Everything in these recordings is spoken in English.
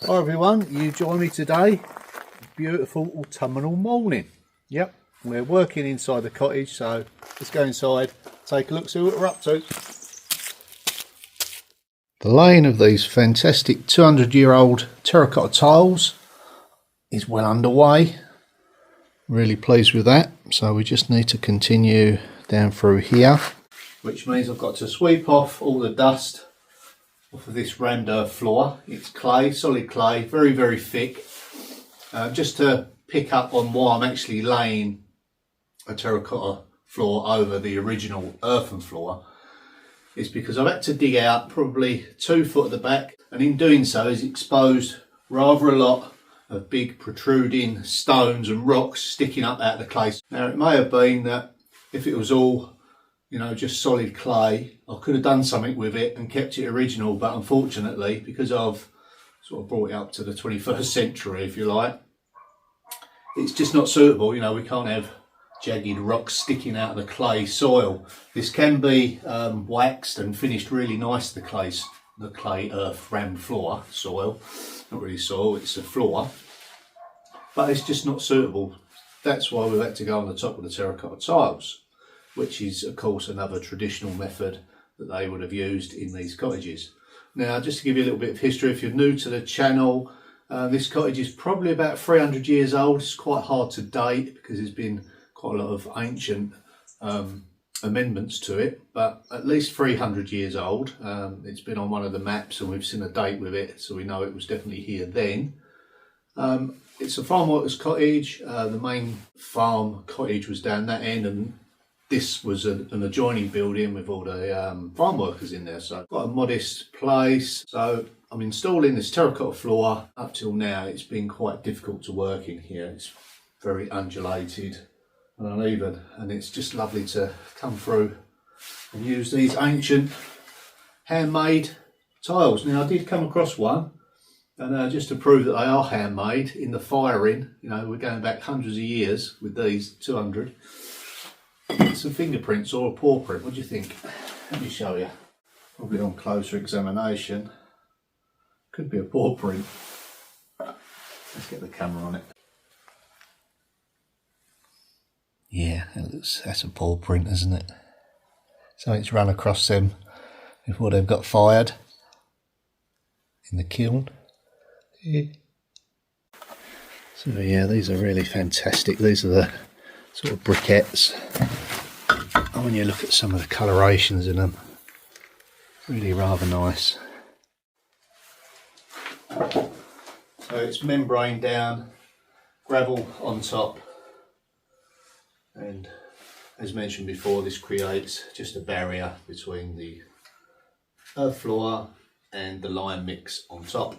Hi everyone, you join me today. Beautiful autumnal morning. Yep, we're working inside the cottage, so let's go inside, take a look, see what we're up to. The laying of these fantastic 200-year-old terracotta tiles is well underway. Really pleased with that. So we just need to continue down through here, which means I've got to sweep off all the dust off of this rammed earth floor. It's clay, solid clay, very, very thick. Just to pick up on why I'm actually laying a terracotta floor over the original earthen floor, is because I've had to dig out probably 2 foot at the back, and in doing so has exposed rather a lot of big protruding stones and rocks sticking up out of the clay. Now it may have been that if it was all, you know, just solid clay, I could have done something with it and kept it original, but unfortunately, because I've sort of brought it up to the 21st century, if you like, it's just not suitable. You know, we can't have jagged rocks sticking out of the clay soil. This can be waxed and finished really nice, the clay earth rammed floor soil. Not really soil, it's a floor, but it's just not suitable. That's why we've had to go on the top of the terracotta tiles, which is of course another traditional method that they would have used in these cottages. Now, just to give you a little bit of history, if you're new to the channel, this cottage is probably about 300 years old. It's quite hard to date because there's been quite a lot of ancient amendments to it, but at least 300 years old. It's been on one of the maps and we've seen a date with it, so we know it was definitely here then. It's a farm workers cottage. The main farm cottage was down that end, and this was an adjoining building with all the farm workers in there, so quite a modest place. So I'm installing this terracotta floor. Up till now it's been quite difficult to work in here. It's very undulated and uneven, and it's just lovely to come through and use these ancient handmade tiles. Now I did come across one, and just to prove that they are handmade, in the firing, you know, we're going back hundreds of years with these, 200. Some fingerprints or a paw print. What do you think? Let me show you. Probably on closer examination, could be a paw print. Let's get the camera on it. Yeah, that's a paw print, isn't it? So it's run across them before they've got fired in the kiln. Yeah. So yeah, these are really fantastic. These are the sort of briquettes. And when you look at some of the colorations in them, really rather nice. So it's membrane down, gravel on top. And as mentioned before, this creates just a barrier between the earth floor and the lime mix on top.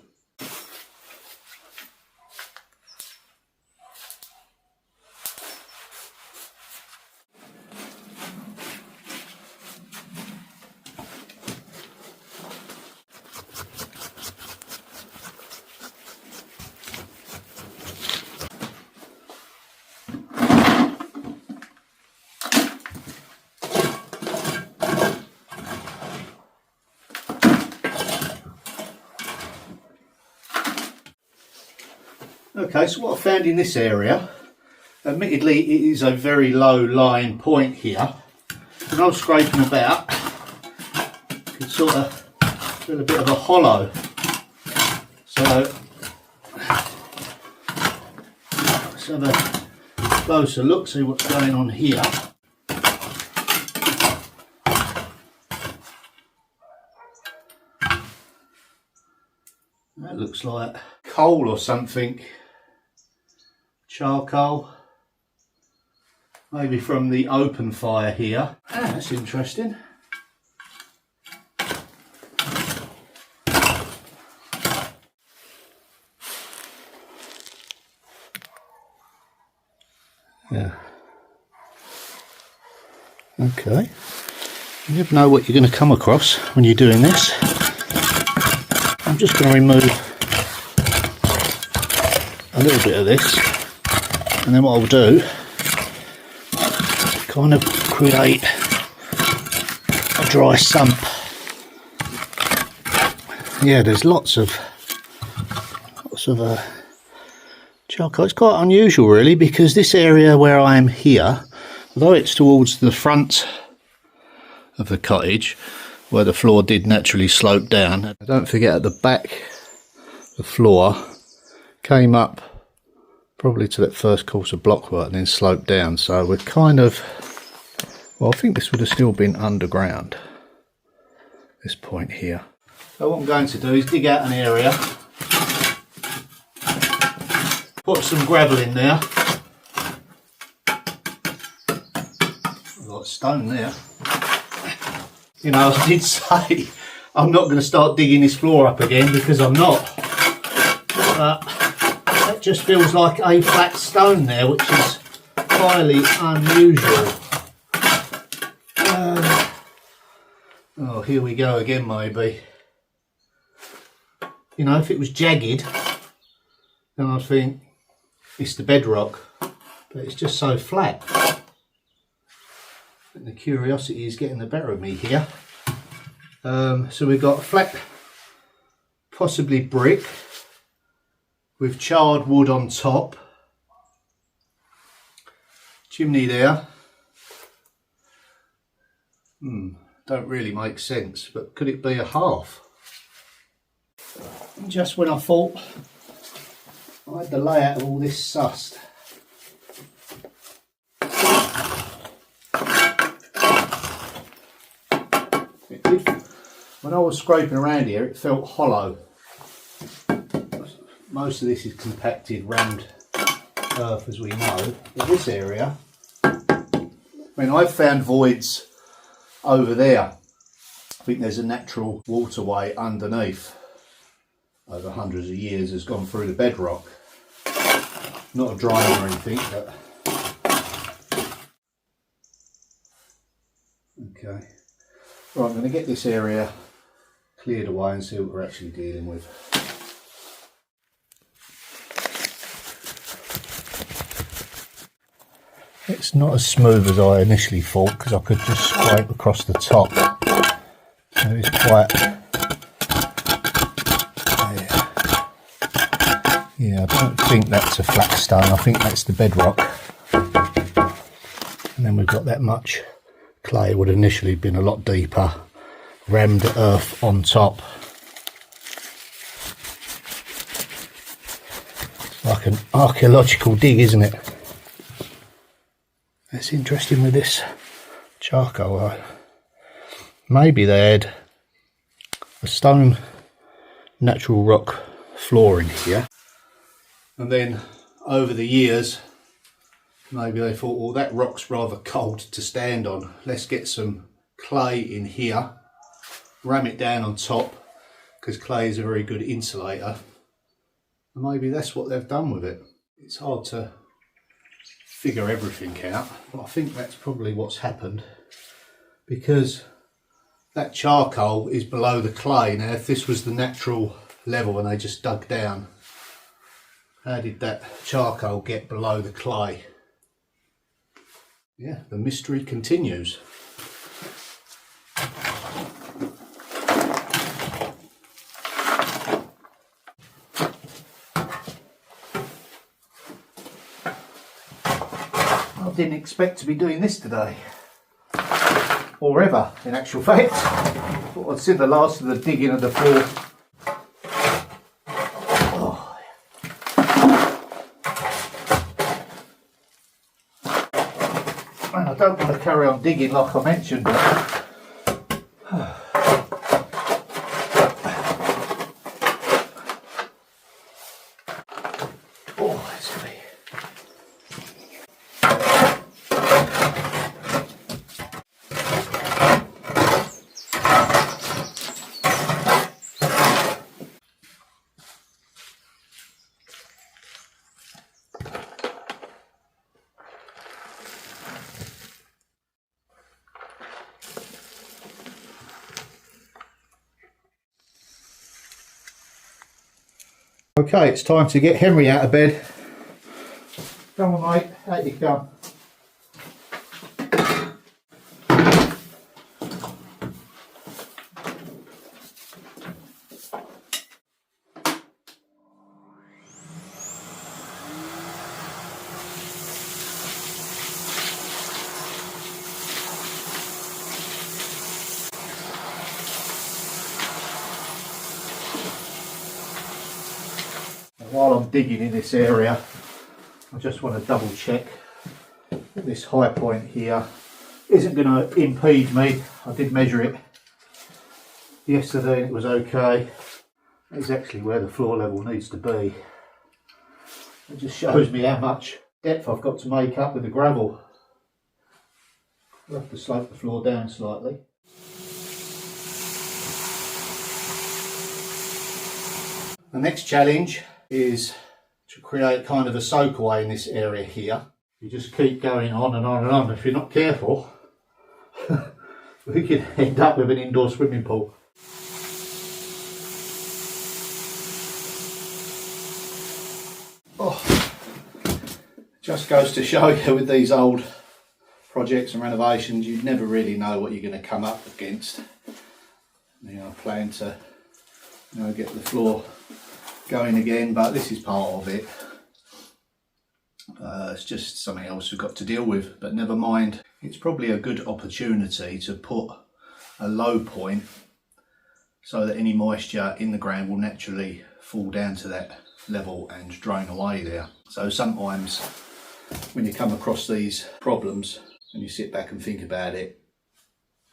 Okay, so what I found in this area, admittedly it is a very low lying point here, and I was scraping about, you can sort of feel a bit of a hollow. So let's have a closer look, see what's going on here. That looks like coal or something. Charcoal, maybe from the open fire here. That's interesting. Yeah. Okay. You never know what you're going to come across when you're doing this. I'm just going to remove a little bit of this. And then what I'll do, kind of create a dry sump. Yeah, there's lots of lots of charcoal. It's quite unusual really, because this area where I am here, although it's towards the front of the cottage where the floor did naturally slope down, don't forget at the back the floor came up probably to that first course of blockwork and then sloped down, so we're kind of, well, I think this would have still been underground, this point here. So what I'm going to do is dig out an area, put some gravel in there. I've got stone there. You know, I did say I'm not going to start digging this floor up again, because I'm not. But that just feels like a flat stone there, which is highly unusual. Oh, here we go again, maybe. You know, if it was jagged, then I'd think it's the bedrock, but it's just so flat. And the curiosity is getting the better of me here. So we've got flat, possibly brick, with charred wood on top. Chimney there. Don't really make sense, but could it be a half? Just when I thought I had the layout of all this sussed. When I was scraping around here, it felt hollow. Most of this is compacted round earth, as we know, but this area, I mean, I've found voids over there. I think there's a natural waterway underneath, over hundreds of years, has gone through the bedrock. Not a drain or anything, but okay. Right, I'm going to get this area cleared away and see what we're actually dealing with. It's not as smooth as I initially thought, because I could just scrape across the top. So it's quite, yeah, I don't think that's a flat stone, I think that's the bedrock. And then we've got that much clay. It would have initially been a lot deeper, rammed earth on top. It's like an archaeological dig, isn't it? It's interesting with this charcoal. Maybe they had a stone natural rock floor in here, and then over the years maybe they thought, well, that rock's rather cold to stand on, let's get some clay in here, ram it down on top, because clay is a very good insulator, and maybe that's what they've done with it. It's hard to figure everything out, but I think that's probably what's happened, because that charcoal is below the clay. Now if this was the natural level and they just dug down, how did that charcoal get below the clay? Yeah, the mystery continues. I didn't expect to be doing this today, or ever, in actual fact. Thought I'd see the last of the digging of the floor. Oh. And I don't want to carry on digging like I mentioned, but okay, it's time to get Henry out of bed. Come on, mate, out you come. while I'm digging in this area, I just want to double check that this high point here isn't going to impede me. I did measure it yesterday and it was okay. It's actually where the floor level needs to be. It just shows me how much depth I've got to make up with the gravel. I'll have to slope the floor down slightly. The next challenge is to create kind of a soakaway in this area here. You just keep going on and on and on. If you're not careful, we could end up with an indoor swimming pool. Oh, just goes to show you with these old projects and renovations, you never really know what you're going to come up against. You know, I plan to get the floor going again, but this is part of it. It's just something else we've got to deal with, but never mind. It's probably a good opportunity to put a low point so that any moisture in the ground will naturally fall down to that level and drain away there. So sometimes when you come across these problems and you sit back and think about it,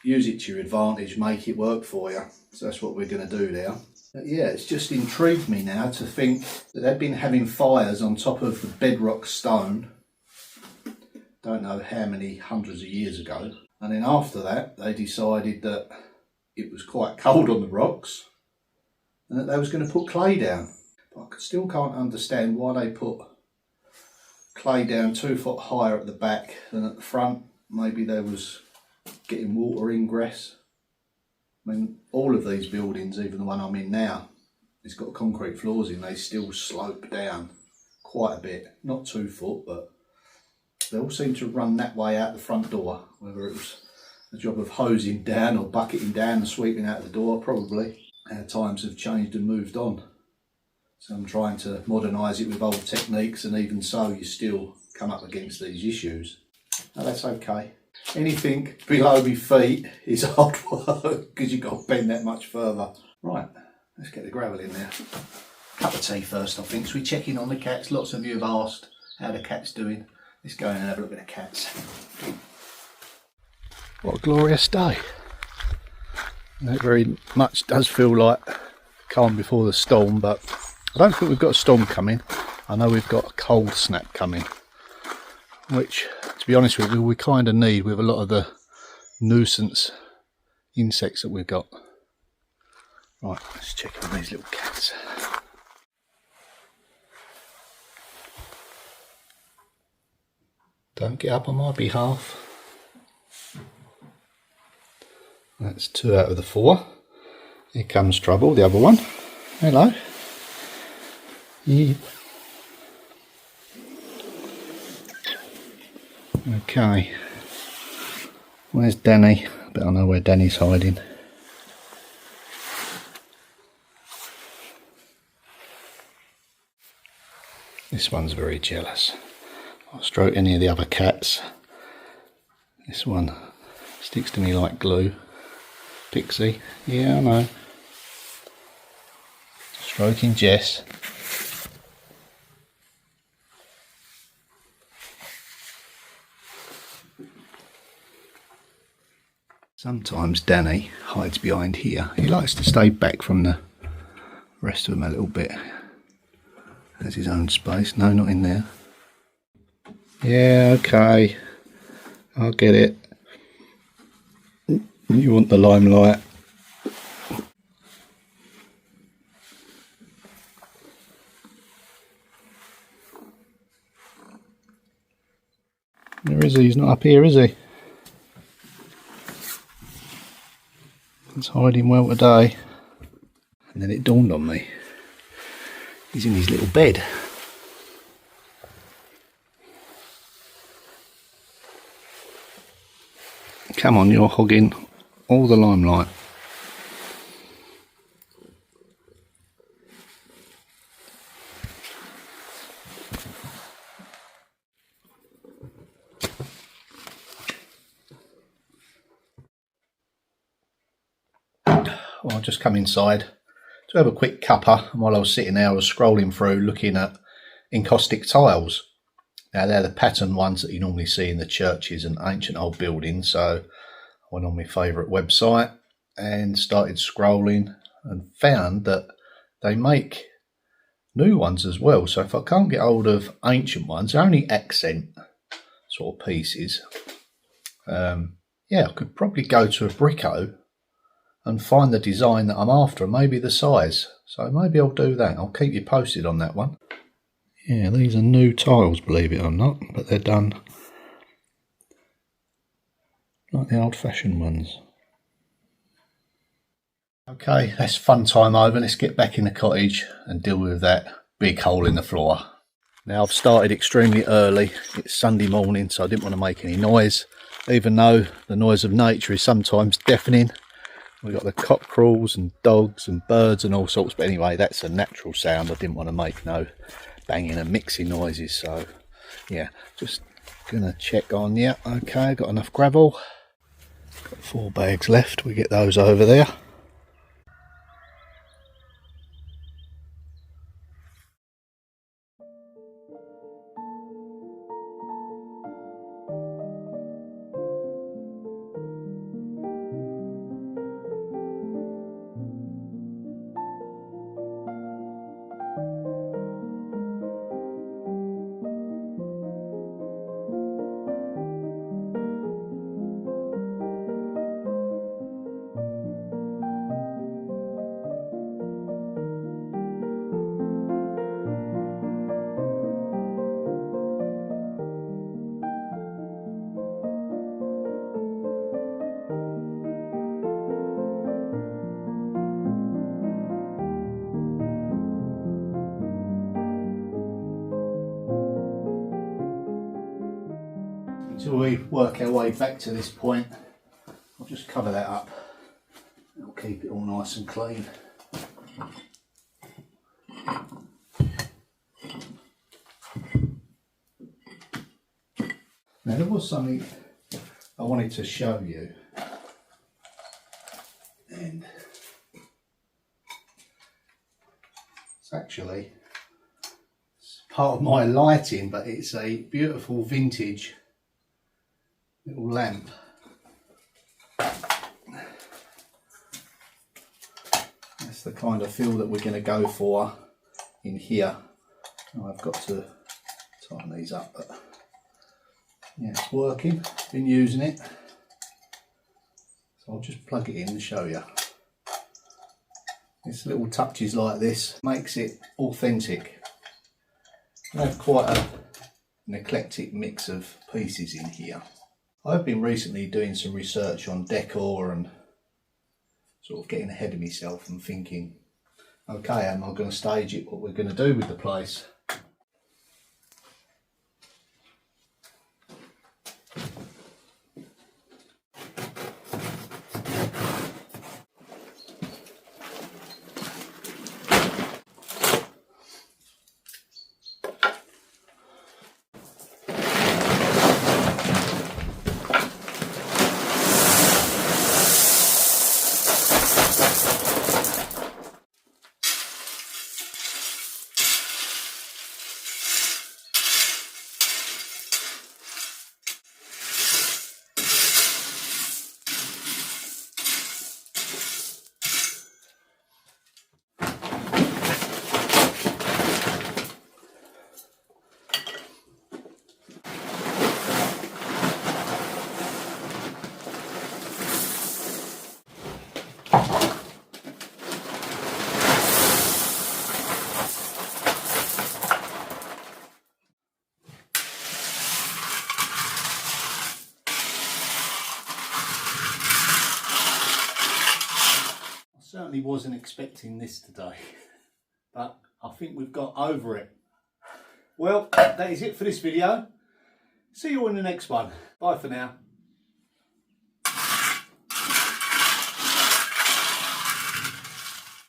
use it to your advantage, make it work for you. So that's what we're going to do there. But yeah, it's just intrigued me now to think that they've been having fires on top of the bedrock stone, don't know how many hundreds of years ago, and then after that they decided that it was quite cold on the rocks and that they was going to put clay down. But I still can't understand why they put clay down 2 foot higher at the back than at the front. Maybe they was getting water ingress. I mean, all of these buildings, even the one I'm in now, it's got concrete floors in, they still slope down quite a bit. Not 2 foot, but they all seem to run that way out the front door. Whether it was a job of hosing down or bucketing down and sweeping out the door, probably. Our times have changed and moved on. So I'm trying to modernise it with old techniques, and even so you still come up against these issues. Now that's okay. Anything below my feet is hard work because you've got to bend that much further. Right, let's get the gravel in there. Cup of tea first, I think. So we check in on the cats. Lots of you have asked how the cat's doing. Let's go in and have a look at the cats. What a glorious day. And it very much does feel like calm before the storm, but I don't think we've got a storm coming. I know we've got a cold snap coming, which, to be honest with you, we kind of need with a lot of the nuisance insects that we've got. Right, let's check on these little cats. Don't get up on my behalf. That's 2 out of the 4. Here comes Trouble, the other one. Hello. Yeah. Okay, where's Danny? But I know where Danny's hiding. This one's very jealous. I'll stroke any of the other cats. This one sticks to me like glue. Pixie, yeah I know. Stroking Jess. Sometimes Danny hides behind here. He likes to stay back from the rest of them a little bit. Has his own space. No, not in there. Yeah, okay. I'll get it. You want the limelight. Where is he? He's not up here, is he? He's hiding well today. And then it dawned on me. He's in his little bed. Come on, you're hogging all the limelight. Well, I'll just come inside to have a quick cuppa, and while I was sitting there I was scrolling through looking at encaustic tiles. Now they're the pattern ones that you normally see in the churches and ancient old buildings, so I went on my favourite website and started scrolling and found that they make new ones as well. So if I can't get hold of ancient ones, they're only accent sort of pieces. Yeah, I could probably go to a Brico and find the design that I'm after and maybe the size. So maybe I'll do that. I'll keep you posted on that one. Yeah, these are new tiles, believe it or not, but they're done like the old-fashioned ones. Okay, that's fun time over. Let's get back in the cottage and deal with that big hole in the floor. Now I've started extremely early. It's Sunday morning, so I didn't want to make any noise, even though the noise of nature is sometimes deafening. We've got the cockerels and dogs and birds and all sorts, but anyway, that's a natural sound. I didn't want to make no banging and mixing noises, so yeah, just gonna check on. Yeah, okay, got enough gravel. Got 4 bags left. We get those over there. Until we work our way back to this point, I'll just cover that up. It'll keep it all nice and clean. Now there was something I wanted to show you, and it's part of my lighting, but it's a beautiful vintage little lamp. That's the kind of feel that we're going to go for in here. Now I've got to tighten these up, but yeah, it's working. Been using it, so I'll just plug it in and show you. It's little touches like this makes it authentic. I have quite an eclectic mix of pieces in here. I've been recently doing some research on decor and sort of getting ahead of myself and thinking, okay, am I going to stage it, what we're going to do with the place? Certainly wasn't expecting this today, but I think we've got over it. Well, that is it for this video. See you all in the next one. Bye for now.